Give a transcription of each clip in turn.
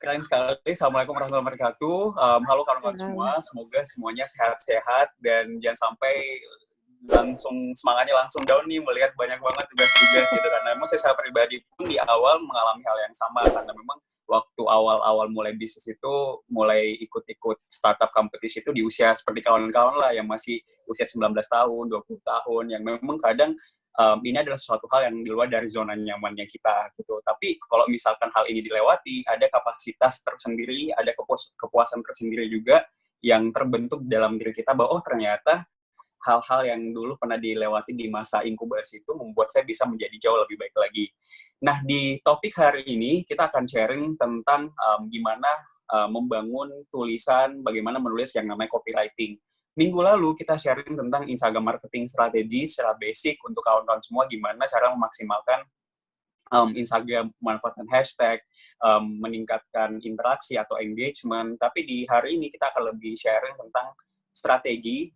Keren sekali. Assalamualaikum warahmatullahi wabarakatuh. Halo kawan-kawan semua, semoga semuanya sehat-sehat dan jangan sampai semangatnya langsung down nih melihat banyak banget tugas-tugas gitu. Karena memang saya secara pribadi pun di awal mengalami hal yang sama, karena memang waktu awal-awal mulai bisnis itu, mulai ikut-ikut startup competition itu di usia seperti kawan-kawan lah yang masih usia 19 tahun, 20 tahun, yang memang kadang ini adalah sesuatu hal yang di luar dari zona nyamannya kita gitu. Tapi kalau misalkan hal ini dilewati, ada kapasitas tersendiri, ada kepuasan tersendiri juga yang terbentuk dalam diri kita bahwa oh ternyata hal-hal yang dulu pernah dilewati di masa inkubasi itu membuat saya bisa menjadi jauh lebih baik lagi. Nah, di topik hari ini kita akan sharing tentang gimana membangun tulisan, bagaimana menulis yang namanya copywriting. Minggu lalu kita sharing tentang Instagram marketing strategi secara basic untuk kawan-kawan semua, gimana cara memaksimalkan Instagram, memanfaatkan hashtag, meningkatkan interaksi atau engagement. Tapi di hari ini kita akan lebih sharing tentang strategi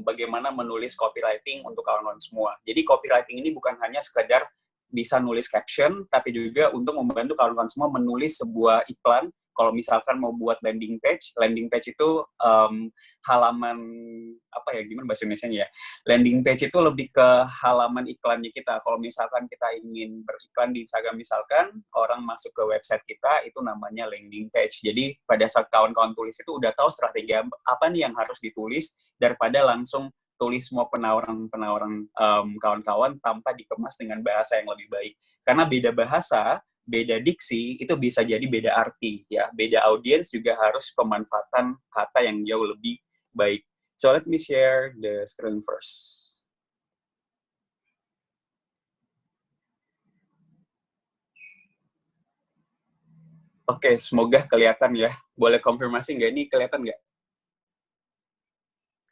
bagaimana menulis copywriting untuk kawan-kawan semua. Jadi copywriting ini bukan hanya sekedar bisa nulis caption, tapi juga untuk membantu kawan-kawan semua menulis sebuah iklan. Kalau misalkan mau buat landing page itu halaman apa ya, gimana bahasa Indonesia ya? Landing page itu lebih ke halaman iklannya kita. Kalau misalkan kita ingin beriklan di Instagram misalkan, orang masuk ke website kita, itu namanya landing page. Jadi pada saat kawan-kawan tulis itu udah tahu strategi apa nih yang harus ditulis, daripada langsung tulis semua penawaran kawan-kawan tanpa dikemas dengan bahasa yang lebih baik. Karena beda bahasa, beda diksi, itu bisa jadi beda arti. Ya, beda audiens juga harus pemanfaatan kata yang jauh lebih baik. So let me share the screen first. Oke, semoga kelihatan ya. Boleh konfirmasi nggak ini kelihatan nggak?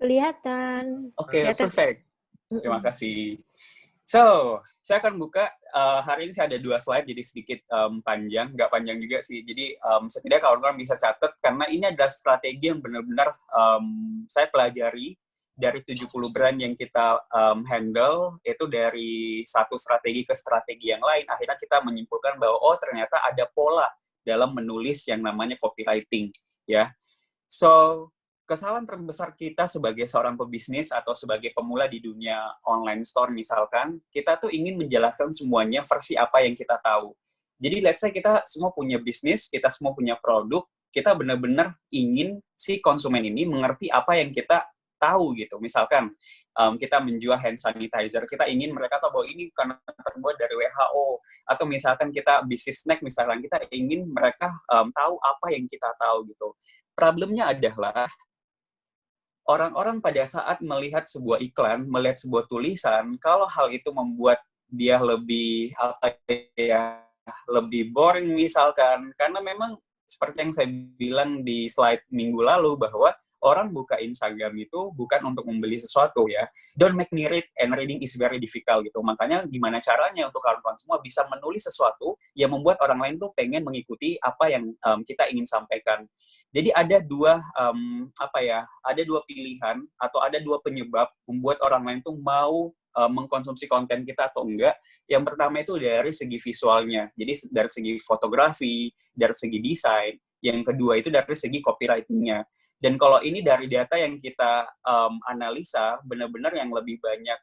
Kelihatan. Oke, perfect. Terima kasih. So, saya akan buka, hari ini saya ada 2 slide, jadi sedikit panjang, nggak panjang juga sih. Jadi, setidaknya kawan-kawan bisa catat, karena ini adalah strategi yang benar-benar saya pelajari dari 70 brand yang kita handle, itu dari satu strategi ke strategi yang lain, akhirnya kita menyimpulkan bahwa, oh ternyata ada pola dalam menulis yang namanya copywriting, ya. So, kesalahan terbesar kita sebagai seorang pebisnis atau sebagai pemula di dunia online store misalkan, kita tuh ingin menjelaskan semuanya versi apa yang kita tahu. Jadi let's say kita semua punya bisnis, kita semua punya produk, kita benar-benar ingin si konsumen ini mengerti apa yang kita tahu gitu. Misalkan kita menjual hand sanitizer, kita ingin mereka tahu bahwa ini karena terbuat dari WHO, atau misalkan kita bisnis snack, misalkan kita ingin mereka tahu apa yang kita tahu gitu. Problemnya adalah orang-orang pada saat melihat sebuah iklan, melihat sebuah tulisan, kalau hal itu membuat dia lebih apa ya, lebih boring misalkan, karena memang seperti yang saya bilang di slide minggu lalu bahwa orang buka Instagram itu bukan untuk membeli sesuatu ya. Don't make me read, and reading is very difficult gitu. Makanya gimana caranya untuk kawan-kawan semua bisa menulis sesuatu yang membuat orang lain tuh pengen mengikuti apa yang kita ingin sampaikan. Jadi ada ada dua pilihan atau ada dua penyebab membuat orang lain tuh mau mengkonsumsi konten kita atau enggak. Yang pertama itu dari segi visualnya, jadi dari segi fotografi, dari segi desain. Yang kedua itu dari segi copywriting-nya. Dan kalau ini dari data yang kita analisa, benar-benar yang lebih banyak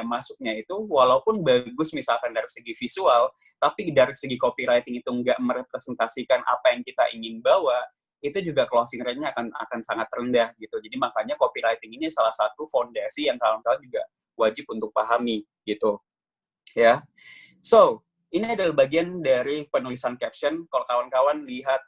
masuknya itu, walaupun bagus misalkan dari segi visual, tapi dari segi copywriting itu nggak merepresentasikan apa yang kita ingin bawa, itu juga closing rate-nya akan sangat rendah gitu. Jadi makanya copywriting ini salah satu fondasi yang kawan-kawan juga wajib untuk pahami gitu. Ya. So, ini adalah bagian dari penulisan caption. Kalau kawan-kawan lihat,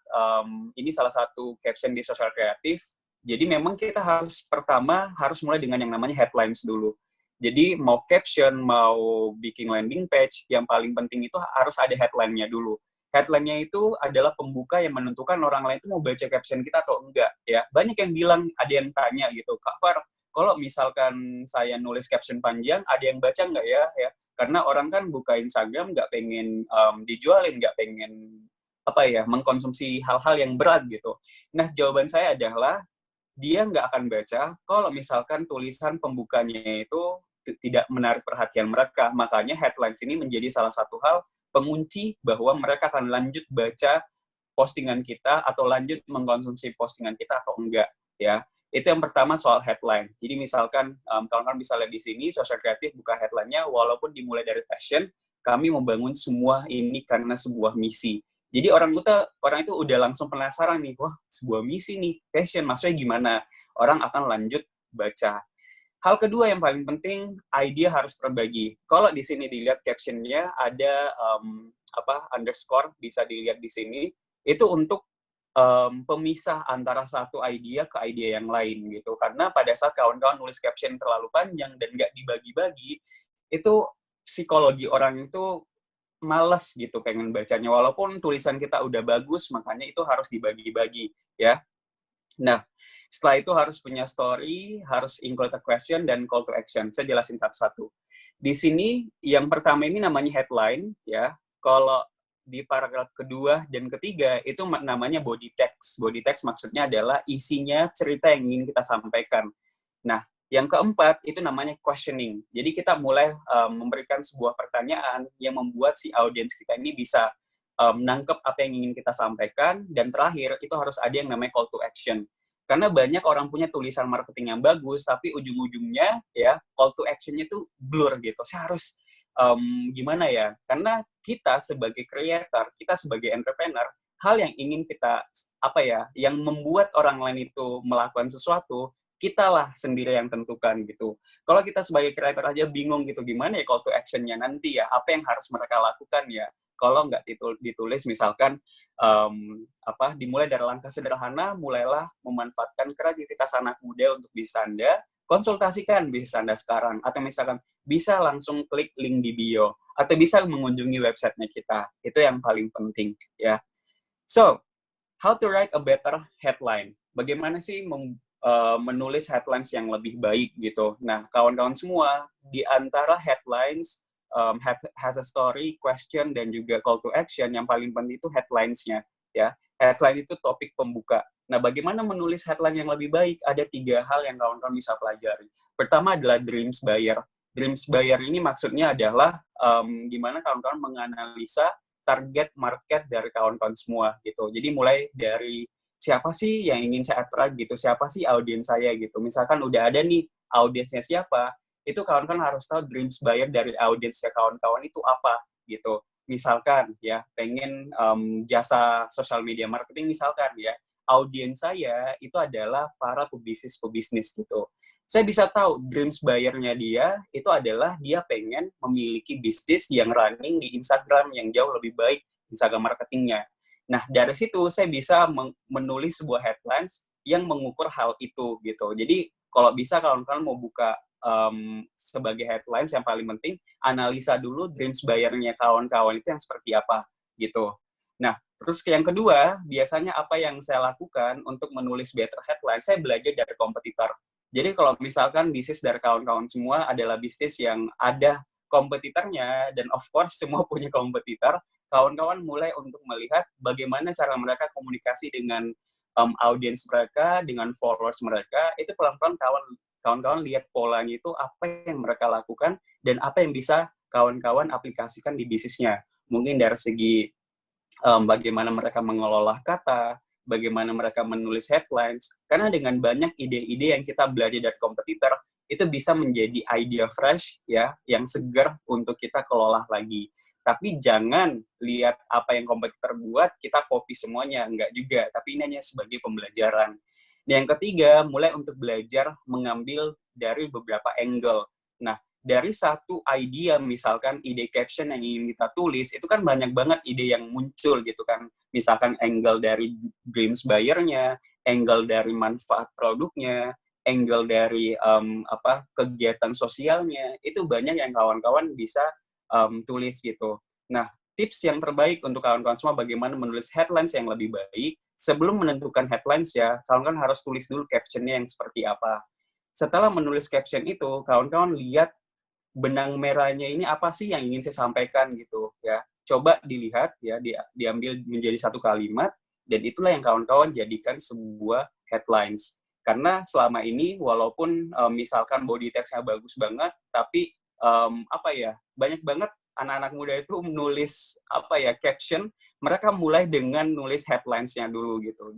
ini salah satu caption di sosial kreatif. Jadi memang kita pertama harus mulai dengan yang namanya headlines dulu. Jadi mau caption, mau bikin landing page, yang paling penting itu harus ada headline-nya dulu. Headline-nya itu adalah pembuka yang menentukan orang lain itu mau baca caption kita atau enggak. Ya, banyak yang bilang, ada yang tanya gitu, Kak Far, kalau misalkan saya nulis caption panjang, ada yang baca nggak ya? Karena orang kan buka Instagram nggak pengen dijualin, nggak pengen mengkonsumsi hal-hal yang berat gitu. Nah, jawaban saya adalah dia nggak akan baca kalau misalkan tulisan pembukanya itu tidak menarik perhatian mereka. Makanya headlines ini menjadi salah satu hal pengunci bahwa mereka akan lanjut baca postingan kita atau lanjut mengkonsumsi postingan kita atau enggak, ya. Itu yang pertama soal headline. Jadi misalkan kawan-kawan bisa lihat di sini, Sosial Kreatif buka headline-nya, walaupun dimulai dari passion, kami membangun semua ini karena sebuah misi. Jadi orang itu udah langsung penasaran nih, wah sebuah misi nih, passion, maksudnya gimana? Orang akan lanjut baca. Hal kedua yang paling penting, idea harus terbagi. Kalau di sini dilihat caption-nya ada underscore, bisa dilihat di sini, itu untuk pemisah antara satu idea ke idea yang lain gitu. Karena pada saat kawan-kawan nulis caption terlalu panjang dan nggak dibagi-bagi, itu psikologi orang itu males gitu pengen bacanya. Walaupun tulisan kita udah bagus, makanya itu harus dibagi-bagi ya. Nah, setelah itu harus punya story, harus include a question, dan call to action. Saya jelasin satu-satu. Di sini, yang pertama ini namanya headline, ya. Kalau di paragraf kedua dan ketiga, itu namanya body text. Body text maksudnya adalah isinya cerita yang ingin kita sampaikan. Nah, yang keempat, itu namanya questioning. Jadi kita mulai memberikan sebuah pertanyaan yang membuat si audiens kita ini bisa menangkap apa yang ingin kita sampaikan, dan terakhir, itu harus ada yang namanya call to action. Karena banyak orang punya tulisan marketing yang bagus, tapi ujung-ujungnya, ya, call to action-nya itu blur gitu. Saya harus gimana ya? Karena kita sebagai creator, kita sebagai entrepreneur, hal yang ingin kita, yang membuat orang lain itu melakukan sesuatu, kitalah sendiri yang tentukan gitu. Kalau kita sebagai creator aja bingung gitu, gimana ya call to action-nya nanti ya, apa yang harus mereka lakukan ya, kalau nggak ditulis misalkan, dimulai dari langkah sederhana, mulailah memanfaatkan kreativitas anak muda untuk bisa Anda konsultasikan bisnis Anda sekarang, atau misalkan bisa langsung klik link di bio, atau bisa mengunjungi websitenya kita, itu yang paling penting ya. So, how to write a better headline? Bagaimana sih menulis headlines yang lebih baik gitu? Nah, kawan-kawan semua, di antara headlines has a story, question, dan juga call to action, yang paling penting itu headlines-nya ya. Headline itu topik pembuka. Nah, bagaimana menulis headline yang lebih baik? Ada 3 hal yang kawan-kawan bisa pelajari. Pertama adalah dreams buyer. Dreams buyer ini maksudnya adalah gimana kawan-kawan menganalisa target market dari kawan-kawan semua gitu. Jadi mulai dari siapa sih yang ingin saya attract gitu, siapa sih audiens saya gitu. Misalkan udah ada nih audiensnya siapa, itu kawan-kawan harus tahu dreams buyer dari audiensnya kawan-kawan itu apa gitu. Misalkan ya pengen jasa social media marketing misalkan ya, audiens saya itu adalah para pebisnis gitu. Saya bisa tahu dreams buyer-nya dia itu adalah dia pengen memiliki bisnis yang running di Instagram yang jauh lebih baik Instagram marketingnya. Nah, dari situ saya bisa menulis sebuah headlines yang mengukur hal itu gitu. Jadi kalau bisa kawan-kawan mau buka sebagai headlines, yang paling penting analisa dulu dreams buyer-nya kawan-kawan itu yang seperti apa gitu. Nah, terus yang kedua, biasanya apa yang saya lakukan untuk menulis better headline, saya belajar dari kompetitor. Jadi kalau misalkan bisnis dari kawan-kawan semua adalah bisnis yang ada kompetitornya, dan of course semua punya kompetitor, kawan-kawan mulai untuk melihat bagaimana cara mereka komunikasi dengan audiens mereka, dengan followers mereka, itu pelan-pelan kawan-kawan lihat polanya itu apa yang mereka lakukan, dan apa yang bisa kawan-kawan aplikasikan di bisnisnya. Mungkin dari segi bagaimana mereka mengelola kata, bagaimana mereka menulis headlines, karena dengan banyak ide-ide yang kita belajar dari kompetitor, itu bisa menjadi idea fresh ya, yang segar untuk kita kelola lagi. Tapi jangan lihat apa yang kompetitor buat, kita copy semuanya, enggak juga. Tapi ini hanya sebagai pembelajaran. Yang ketiga, mulai untuk belajar mengambil dari beberapa angle. Nah, dari satu idea, misalkan ide caption yang ingin kita tulis, itu kan banyak banget ide yang muncul gitu kan. Misalkan angle dari dreams buyer-nya, angle dari manfaat produknya, angle dari kegiatan sosialnya, itu banyak yang kawan-kawan bisa tulis gitu. Nah, tips yang terbaik untuk kawan-kawan semua bagaimana menulis headlines yang lebih baik, sebelum menentukan headlines ya, kawan-kawan harus tulis dulu caption-nya yang seperti apa. Setelah menulis caption itu, kawan-kawan lihat benang merahnya ini apa sih yang ingin saya sampaikan gitu ya. Coba dilihat ya, diambil menjadi satu kalimat, dan itulah yang kawan-kawan jadikan sebuah headlines. Karena selama ini walaupun misalkan body text-nya bagus banget, tapi banyak banget anak-anak muda itu nulis caption, mereka mulai dengan nulis headlines-nya dulu gitu.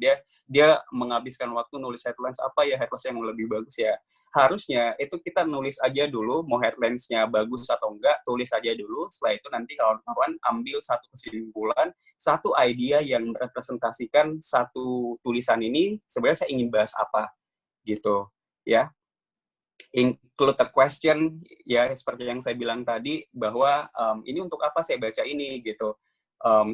Dia menghabiskan waktu nulis headlines headlines yang lebih bagus ya. Harusnya itu kita nulis aja dulu, mau headlines-nya bagus atau enggak, tulis aja dulu. Setelah itu nanti kawan-kawan ambil satu kesimpulan, satu idea yang merepresentasikan satu tulisan ini sebenarnya saya ingin bahas apa gitu ya. Include a question, ya seperti yang saya bilang tadi, bahwa ini untuk apa saya baca ini, gitu.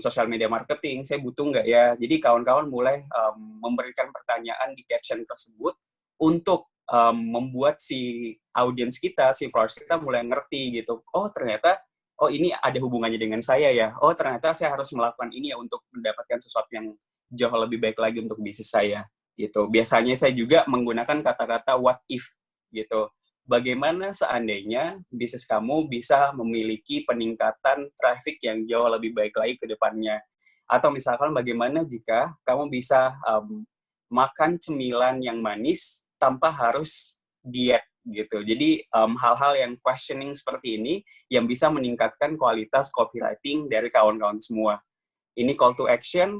Social media marketing, saya butuh nggak ya? Jadi kawan-kawan mulai memberikan pertanyaan di caption tersebut untuk membuat si audiens kita, si followers kita mulai ngerti, gitu. Oh, ternyata, oh ini ada hubungannya dengan saya ya. Oh, ternyata saya harus melakukan ini ya untuk mendapatkan sesuatu yang jauh lebih baik lagi untuk bisnis saya, gitu. Biasanya saya juga menggunakan kata-kata what if, gitu. Bagaimana seandainya bisnis kamu bisa memiliki peningkatan traffic yang jauh lebih baik lagi ke depannya? Atau misalkan bagaimana jika kamu bisa makan cemilan yang manis tanpa harus diet gitu. Jadi hal-hal yang questioning seperti ini yang bisa meningkatkan kualitas copywriting dari kawan-kawan semua. Ini call to action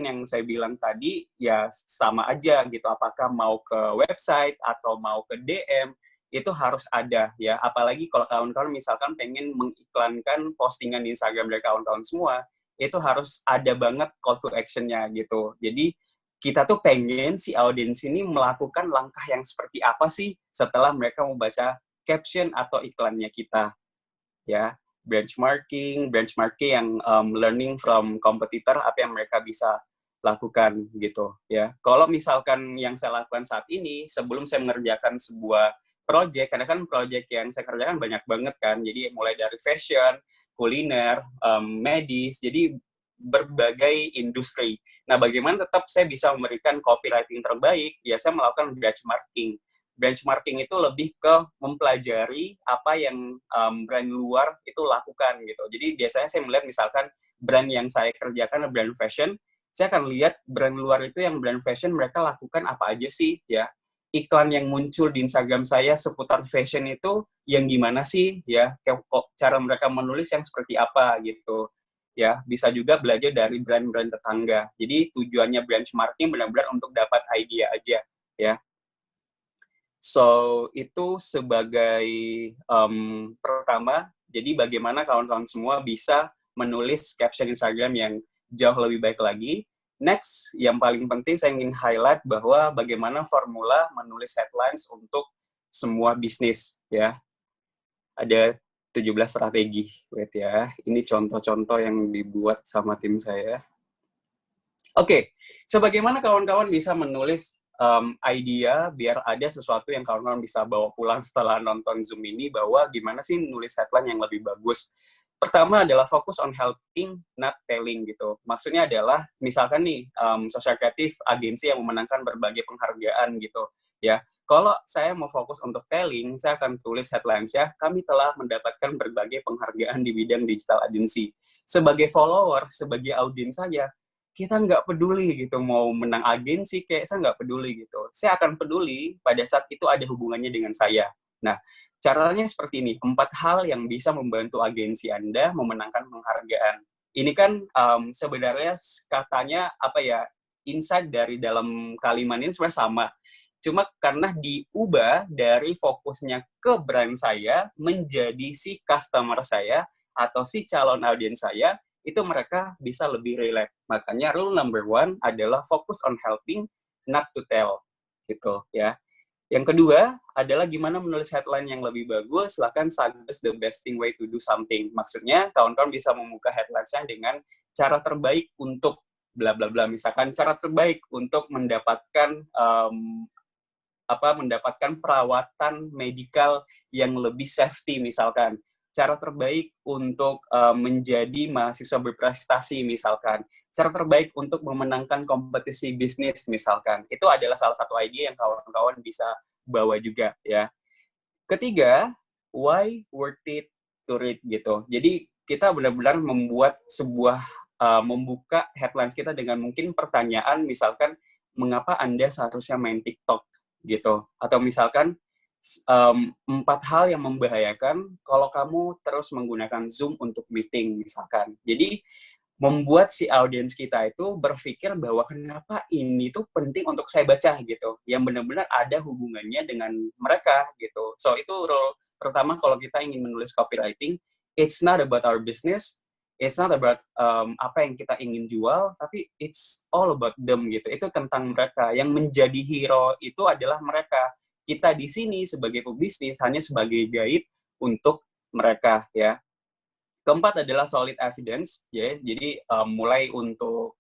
yang saya bilang tadi ya sama aja gitu, apakah mau ke website atau mau ke DM itu harus ada ya, apalagi kalau kawan-kawan misalkan pengen mengiklankan postingan di Instagram dari kawan-kawan semua, itu harus ada banget call to action-nya gitu. Jadi kita tuh pengen si audiens ini melakukan langkah yang seperti apa sih setelah mereka membaca caption atau iklannya kita ya. Benchmarking yang learning from competitor, apa yang mereka bisa lakukan gitu ya. Kalau misalkan yang saya lakukan saat ini, sebelum saya mengerjakan sebuah project, karena kan project yang saya kerjakan banyak banget kan, jadi mulai dari fashion, kuliner, medis, jadi berbagai industri. Nah, bagaimana tetap saya bisa memberikan copywriting terbaik? Ya, saya melakukan benchmarking. Benchmarking itu lebih ke mempelajari apa yang brand luar itu lakukan gitu. Jadi biasanya saya melihat misalkan brand yang saya kerjakan brand fashion, saya akan lihat brand luar itu yang brand fashion mereka lakukan apa aja sih ya. Iklan yang muncul di Instagram saya seputar fashion itu yang gimana sih ya, cara mereka menulis yang seperti apa gitu. Ya, bisa juga belajar dari brand-brand tetangga. Jadi tujuannya benchmarking benar-benar untuk dapat idea aja ya. So, itu sebagai pertama, jadi bagaimana kawan-kawan semua bisa menulis caption Instagram yang jauh lebih baik lagi. Next, yang paling penting saya ingin highlight bahwa bagaimana formula menulis headlines untuk semua bisnis, ya. Ada 17 strategi, wait ya. Ini contoh-contoh yang dibuat sama tim saya. Oke, sebagaimana kawan-kawan bisa menulis idea biar ada sesuatu yang kawan-kawan bisa bawa pulang setelah nonton Zoom ini, bahwa gimana sih nulis headline yang lebih bagus. Pertama adalah fokus on helping, not telling gitu. Maksudnya adalah, misalkan nih, social creative agensi yang memenangkan berbagai penghargaan gitu. Ya, kalau saya mau fokus untuk telling, saya akan tulis headlines-nya, kami telah mendapatkan berbagai penghargaan di bidang digital agency. Sebagai follower, sebagai audiens saya, kita nggak peduli gitu, mau menang agensi kayak saya nggak peduli gitu. Saya akan peduli pada saat itu ada hubungannya dengan saya. Nah, caranya seperti ini, 4 hal yang bisa membantu agensi Anda memenangkan penghargaan. Ini kan sebenarnya katanya insight dari dalam kalimat ini sebenarnya sama. Cuma karena diubah dari fokusnya ke brand saya menjadi si customer saya atau si calon audiens saya, itu mereka bisa lebih relate. Makanya rule number 1 adalah fokus on helping, not to tell. Gitu ya. Yang kedua adalah gimana menulis headline yang lebih bagus, silahkan suggest the best thing way to do something. Maksudnya, kawan-kawan bisa membuka headlines-nya dengan cara terbaik untuk bla bla bla. Misalkan cara terbaik untuk mendapatkan mendapatkan perawatan medikal yang lebih safety misalkan. Cara terbaik untuk menjadi mahasiswa berprestasi misalkan. Cara terbaik untuk memenangkan kompetisi bisnis misalkan. Itu adalah salah satu ide yang kawan-kawan bisa bawa juga ya. Ketiga, why worth it to read gitu. Jadi kita benar-benar membuat sebuah membuka headlines kita dengan mungkin pertanyaan misalkan, mengapa Anda seharusnya main TikTok gitu. Atau misalkan, 4 hal yang membahayakan kalau kamu terus menggunakan Zoom untuk meeting misalkan. Jadi membuat si audiens kita itu berpikir bahwa kenapa ini tuh penting untuk saya baca gitu, yang benar-benar ada hubungannya dengan mereka gitu. So itu role pertama kalau kita ingin menulis copywriting, it's not about our business, it's not about apa yang kita ingin jual, tapi it's all about them gitu. Itu tentang mereka. Yang menjadi hero itu adalah mereka. Kita di sini sebagai pebisnis hanya sebagai guide untuk mereka ya. Keempat adalah solid evidence, ya. Jadi mulai untuk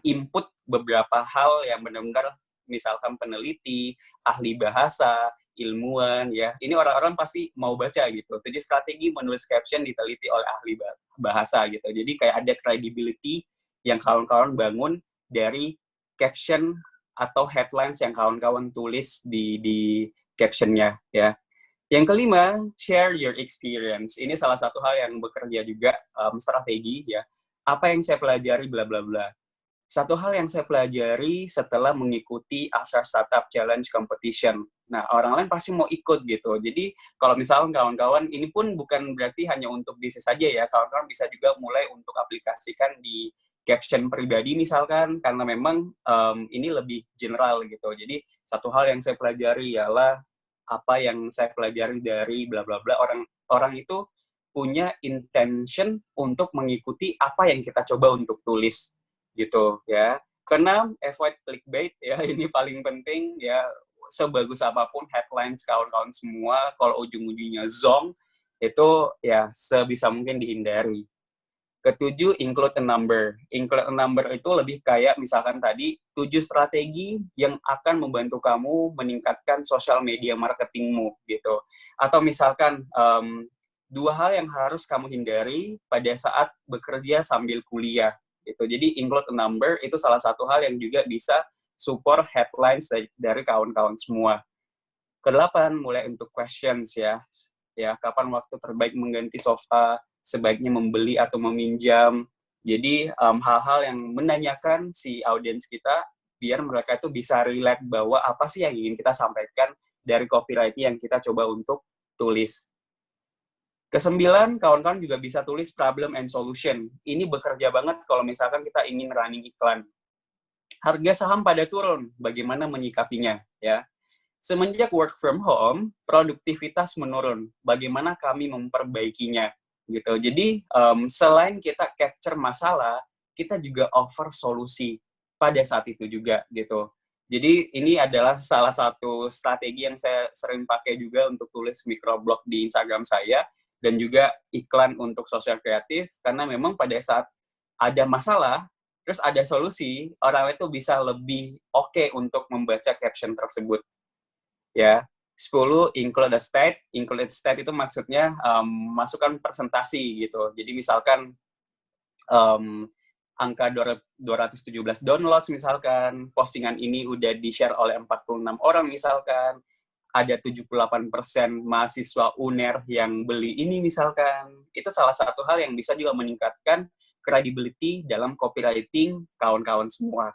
input beberapa hal yang benar-benar, misalkan peneliti, ahli bahasa, ilmuwan, ya. Ini orang-orang pasti mau baca gitu. Jadi strategi menulis caption diteliti oleh ahli bahasa gitu. Jadi kayak ada credibility yang kawan-kawan bangun dari caption atau headlines yang kawan-kawan tulis di captionnya, ya. Yang kelima, share your experience. Ini salah satu hal yang bekerja juga strategi ya. Apa yang saya pelajari bla bla bla. Satu hal yang saya pelajari setelah mengikuti Asar Startup Challenge Competition. Nah, orang lain pasti mau ikut gitu. Jadi, kalau misalnya kawan-kawan, ini pun bukan berarti hanya untuk bisnis saja ya. Kawan-kawan bisa juga mulai untuk aplikasikan di caption pribadi misalkan, karena memang ini lebih general gitu. Jadi, satu hal yang saya pelajari ialah apa yang saya pelajari dari bla bla bla, orang itu punya intention untuk mengikuti apa yang kita coba untuk tulis gitu ya. Karena avoid clickbait ya, ini paling penting ya. Sebagus apapun headlines kawan-kawan semua, kalau ujung-ujungnya zong itu ya sebisa mungkin dihindari. Ketujuh, include a number. Include a number itu lebih kayak misalkan tadi 7 strategi yang akan membantu kamu meningkatkan social media marketingmu gitu. Atau misalkan 2 hal yang harus kamu hindari pada saat bekerja sambil kuliah gitu. Jadi include a number itu salah satu hal yang juga bisa support headlines dari kawan-kawan semua. Kedelapan, mulai untuk questions ya. Ya, kapan waktu terbaik mengganti sofa, sebaiknya membeli atau meminjam. Jadi hal-hal yang menanyakan si audiens kita biar mereka itu bisa relate bahwa apa sih yang ingin kita sampaikan dari copywriting yang kita coba untuk tulis. Kesembilan, kawan-kawan juga bisa tulis problem and solution. Ini bekerja banget kalau misalkan kita ingin running iklan. Harga saham pada turun, bagaimana menyikapinya ya. Semenjak work from home, produktivitas menurun. Bagaimana kami memperbaikinya? Gitu. Jadi, selain kita capture masalah, kita juga offer solusi pada saat itu juga. Gitu. Jadi, ini adalah salah satu strategi yang saya sering pakai juga untuk tulis microblog di Instagram saya, dan juga iklan untuk sosial kreatif, karena memang pada saat ada masalah, terus ada solusi, orang itu bisa lebih oke untuk membaca caption tersebut. Ya, 10, include a stat. Include a stat itu maksudnya masukkan presentasi gitu. Jadi misalkan angka 217 downloads misalkan, postingan ini udah di-share oleh 46 orang misalkan, ada 78% mahasiswa UNER yang beli ini misalkan. Itu salah satu hal yang bisa juga meningkatkan credibility dalam copywriting kawan-kawan semua.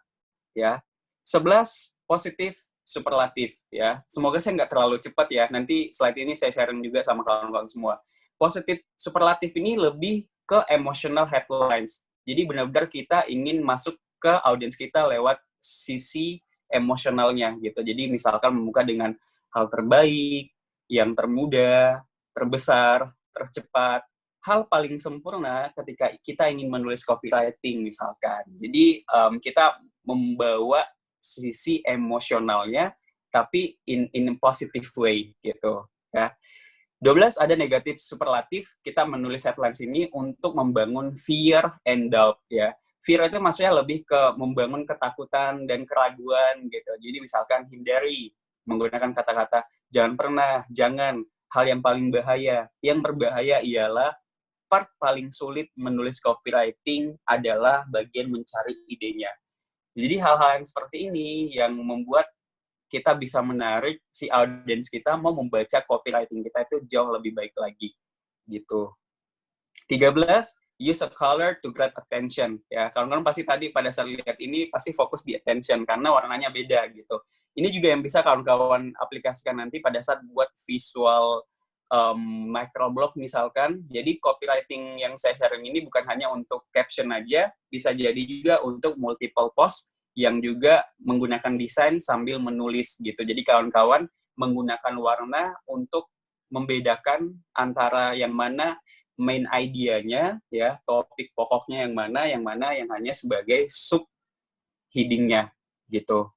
Ya. 11, positif superlatif ya. Semoga saya nggak terlalu cepat ya. Nanti slide ini saya sharing juga sama kawan-kawan semua. Positif superlatif ini lebih ke emotional headlines. Jadi benar-benar kita ingin masuk ke audiens kita lewat sisi emosionalnya gitu. Jadi misalkan membuka dengan hal terbaik, yang termudah, terbesar, tercepat, hal paling sempurna ketika kita ingin menulis copywriting misalkan. Jadi kita membawa sisi emosionalnya tapi in a positive way gitu ya. 12, ada negatif superlatif. Kita menulis headlines ini untuk membangun fear and doubt ya. Fear itu maksudnya lebih ke membangun ketakutan dan keraguan gitu. Jadi misalkan hindari menggunakan kata-kata jangan pernah, jangan, hal yang paling bahaya. Yang berbahaya ialah part paling sulit menulis copywriting adalah bagian mencari idenya. Jadi hal-hal yang seperti ini yang membuat kita bisa menarik si audiens kita mau membaca copywriting kita itu jauh lebih baik lagi. Gitu. 13, use a color to grab attention. Ya, kawan-kawan pasti tadi pada saat lihat ini pasti fokus di attention karena warnanya beda gitu. Ini juga yang bisa kawan-kawan aplikasikan nanti pada saat buat visual microblog misalkan. Jadi copywriting yang saya sharing ini bukan hanya untuk caption aja, bisa jadi juga untuk multiple post yang juga menggunakan desain sambil menulis gitu. Jadi kawan-kawan menggunakan warna untuk membedakan antara yang mana main idea-nya, ya, topik pokoknya yang mana yang hanya sebagai sub heading-nya, gitu.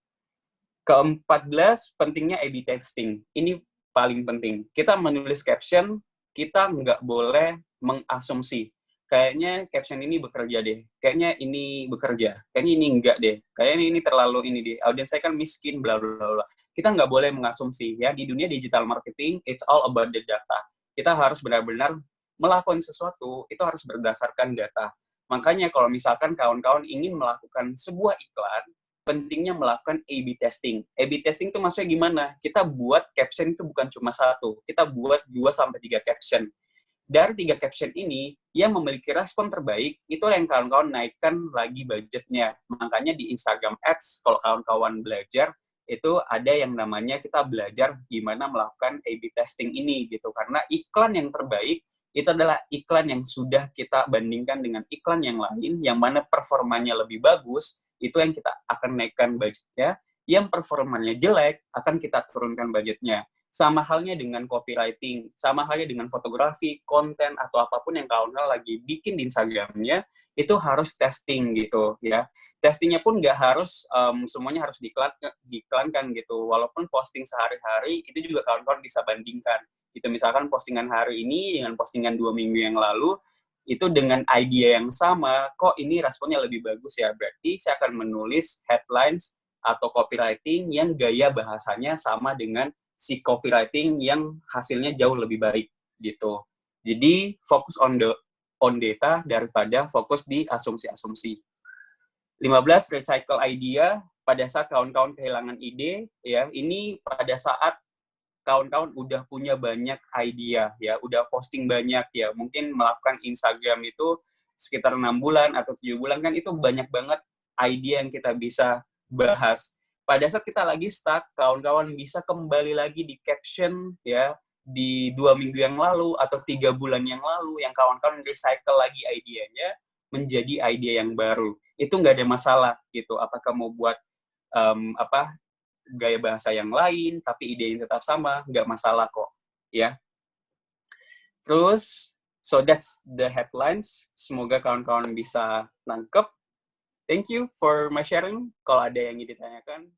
Ke-14, pentingnya A/B testing. Ini paling penting. Kita menulis caption, kita nggak boleh mengasumsi. Kayaknya caption ini bekerja deh. Kayaknya ini bekerja. Kayaknya ini enggak deh. Kayaknya ini terlalu ini deh. Audiens saya kan miskin, bla bla bla. Kita nggak boleh mengasumsi. Ya, di dunia digital marketing, it's all about the data. Kita harus benar-benar melakukan sesuatu, itu harus berdasarkan data. Makanya kalau misalkan kawan-kawan ingin melakukan sebuah iklan, pentingnya melakukan A/B testing. A/B testing itu maksudnya gimana? Kita buat caption itu bukan cuma satu, kita buat 2-3 caption. Dari 3 caption ini, yang memiliki respon terbaik, itu yang kawan-kawan naikkan lagi budgetnya. Makanya di Instagram Ads, kalau kawan-kawan belajar, itu ada yang namanya kita belajar gimana melakukan A/B testing ini, gitu. Karena iklan yang terbaik, itu adalah iklan yang sudah kita bandingkan dengan iklan yang lain, yang mana performanya lebih bagus, itu yang kita akan naikkan budgetnya. Yang performanya jelek, akan kita turunkan budgetnya. Sama halnya dengan copywriting, sama halnya dengan fotografi, konten, atau apapun yang kawan-kawan lagi bikin di Instagram-nya, itu harus testing gitu ya. Testingnya pun nggak harus semuanya harus diiklankan gitu. Walaupun posting sehari-hari, itu juga kawan-kawan bisa bandingkan. Gitu, misalkan postingan hari ini dengan postingan 2 minggu yang lalu, itu dengan idea yang sama, kok ini responnya lebih bagus ya, berarti saya akan menulis headlines atau copywriting yang gaya bahasanya sama dengan si copywriting yang hasilnya jauh lebih baik gitu. Jadi fokus on data daripada fokus di asumsi-asumsi. 15, recycle idea. Pada saat kawan-kawan kehilangan ide, ya, ini pada saat kawan-kawan udah punya banyak idea, ya, udah posting banyak, ya, mungkin melakukan Instagram itu sekitar 6 bulan atau 7 bulan, kan itu banyak banget idea yang kita bisa bahas. Pada saat kita lagi stuck, kawan-kawan bisa kembali lagi di caption, ya, di 2 minggu yang lalu atau 3 bulan yang lalu, yang kawan-kawan recycle lagi idenya menjadi ide yang baru. Itu nggak ada masalah, gitu. Apakah mau buat gaya bahasa yang lain, tapi ide yang tetap sama, nggak masalah kok, ya. Terus, so that's the headlines. Semoga kawan-kawan bisa nangkep. Thank you for my sharing. Kalau ada yang ingin ditanyakan,